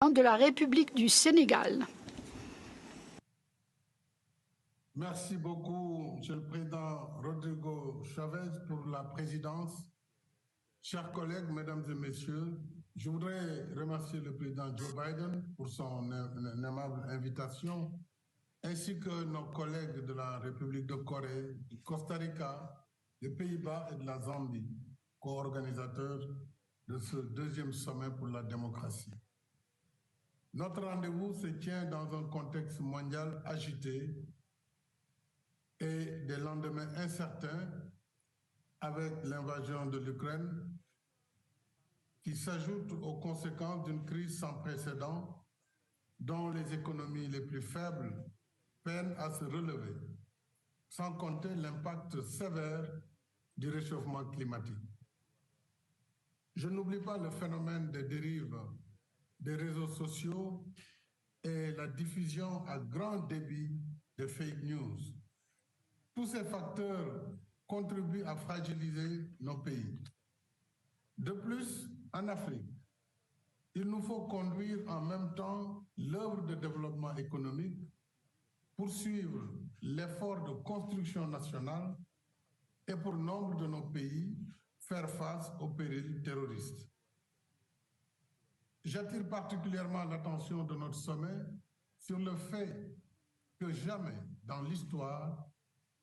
président de la République du Sénégal. Merci beaucoup, Monsieur le Président Rodrigo Chavez, pour la présidence. Chers collègues, mesdames et messieurs, je voudrais remercier le président Joe Biden pour son aimable invitation, ainsi que nos collègues de la République de Corée, du Costa Rica, des Pays-Bas et de la Zambie, co-organisateurs de ce deuxième sommet pour la démocratie. Notre rendez-vous se tient dans un contexte mondial agité et des lendemains incertains avec l'invasion de l'Ukraine qui s'ajoute aux conséquences d'une crise sans précédent dont les économies les plus faibles peinent à se relever, sans compter l'impact sévère du réchauffement climatique. Je n'oublie pas le phénomène des dérives des réseaux sociaux et la diffusion à grand débit de fake news. Tous ces facteurs contribuent à fragiliser nos pays. De plus, en Afrique, il nous faut conduire en même temps l'œuvre de développement économique, poursuivre l'effort de construction nationale et pour nombre de nos pays, faire face aux périls terroristes. J'attire particulièrement l'attention de notre sommet sur le fait que jamais dans l'histoire,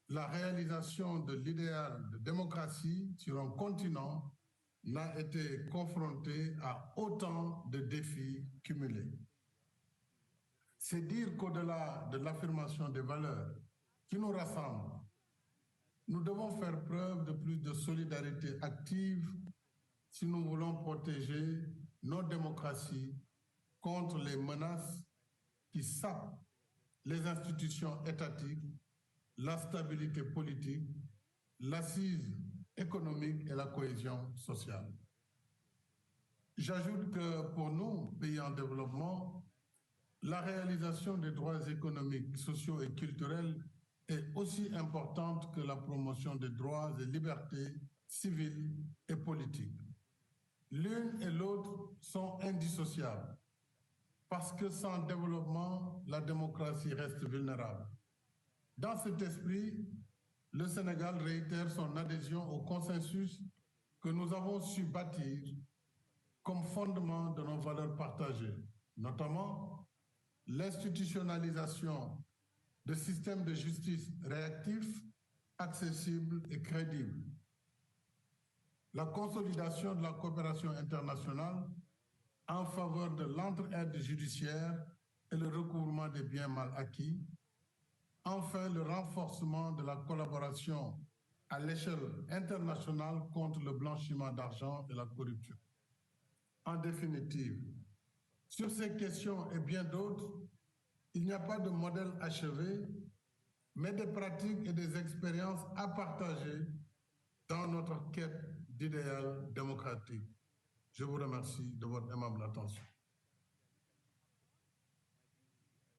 la réalisation de l'idéal de démocratie sur un continent n'a été confrontée à autant de défis cumulés. C'est dire qu'au-delà de l'affirmation des valeurs qui nous rassemblent, nous devons faire preuve de plus de solidarité active si nous voulons protéger nos démocraties contre les menaces qui sapent les institutions étatiques, la stabilité politique, l'assise économique et la cohésion sociale. J'ajoute que pour nous, pays en développement, la réalisation des droits économiques, sociaux et culturels est aussi importante que la promotion des droits et libertés civiles et politiques. L'une et l'autre sont indissociables parce que sans développement, la démocratie reste vulnérable. Dans cet esprit, le Sénégal réitère son adhésion au consensus que nous avons su bâtir comme fondement de nos valeurs partagées, notamment l'institutionnalisation de systèmes de justice réactifs, accessibles et crédibles, la consolidation de la coopération internationale en faveur de l'entraide judiciaire et le recouvrement des biens mal acquis, enfin le renforcement de la collaboration à l'échelle internationale contre le blanchiment d'argent et la corruption. En définitive, sur ces questions et bien d'autres, il n'y a pas de modèle achevé, mais des pratiques et des expériences à partager dans notre quête d'idéal démocratique. Je vous remercie de votre aimable attention.